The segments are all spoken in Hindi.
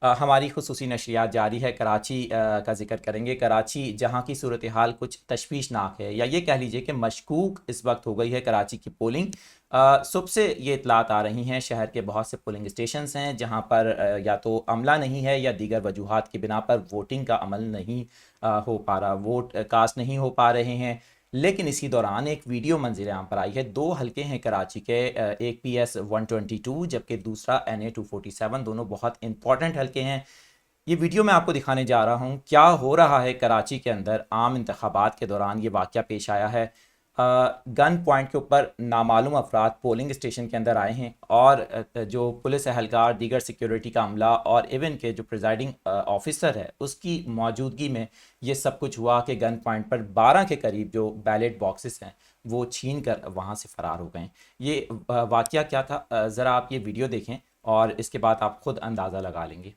हमारी खुसूसी नशरियात जारी है। कराची का जिक्र करेंगे। कराची जहाँ की सूरत हाल कुछ तशवीशनाक है, या ये कह लीजिए कि मशकूक इस वक्त हो गई है कराची की पोलिंग। सुबह से ये इतलात आ रही हैं, शहर के बहुत से पोलिंग स्टेशंस हैं जहाँ पर या तो अमला नहीं है या दीगर वजूहात की बिना पर वोटिंग का अमल नहीं हो पा रहा, वोट कास्ट नहीं हो पा रहे हैं। लेकिन इसी दौरान एक वीडियो मंजिल आम पर आई है। दो हलके हैं कराची के, एक PS 122 जबकि दूसरा NA 247। दोनों बहुत इंपॉर्टेंट हलके हैं। ये वीडियो मैं आपको दिखाने जा रहा हूँ। क्या हो रहा है कराची के अंदर आम इंतखाबात के दौरान, ये वाक़या पेश आया है। गन पॉइंट के ऊपर नामालूम अफराद पोलिंग स्टेशन के अंदर आए हैं और जो पुलिस एहलकार, दीगर सिक्योरिटी का अमला और इवन के जो प्रिजाइडिंग ऑफिसर है उसकी मौजूदगी में ये सब कुछ हुआ कि गन पॉइंट पर 12 के करीब जो बैलेट बॉक्सेस हैं वो छीन कर वहाँ से फ़रार हो गए। ये वाक़या क्या था, ज़रा आप ये वीडियो देखें और इसके बाद आप खुद अंदाज़ा लगा लेंगे।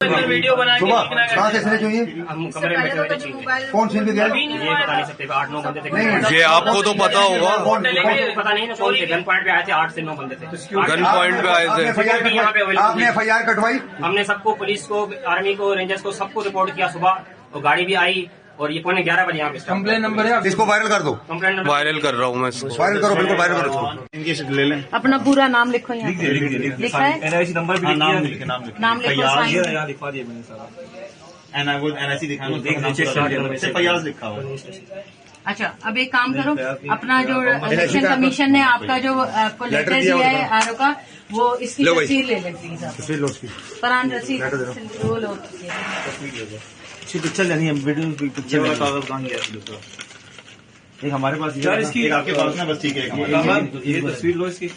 वीडियो बना के कहाँ से इसने चाहिए? हम कमरे में बैठे हुए थे। कौन छीन के दिया? ये बता नहीं सकते, 8-9 बंदे थे। ये आपको तो पता होगा। पता नहीं ना कौन थे। गन पॉइंट पे आए थे, 8 से 9 बंदे थे। गन पॉइंट पे आए थे। आपने FIR कटवाई? हमने सबको, पुलिस को, आर्मी को, रेंजर्स को, सबको रिपोर्ट किया सुबह, और गाड़ी भी आई और ये 11:15 बजे यहाँ पे कंप्लेन नंबर है, इसको वायरल कर दो। कंप्लेन नंबर वायरल कर रहा हूँ मैं इसको। वायरल करो, बिल्कुल वायरल करो इसको। इनकी शिट ले लें। अपना पूरा नाम लिखो यहाँ पे। लिखा है? NIC नंबर भी नाम लिखे, नाम लिखे। नाम लिखो, साइन। यहाँ लिखवा दिया मैंने सारा। NIC दिखाना, सिर्फ फयाज लिखा हुआ। अच्छा, अब एक काम करो, अपना जो इलेक्शन कमीशन ने आपका जो आपको लेटर दिया है आरओ का, वो इसकी तस्वीर ले लें प्लीज आप। तस्वीर लो उसकी। फरहान रसीद वो लो। पिक्चर लेनी है, वीडियो पिक्चर वाला कागज कहाँ गया दूसरा? एक हमारे पास, एक आपके पास ना, बस ठीक है। ये तस्वीर लो इसकी।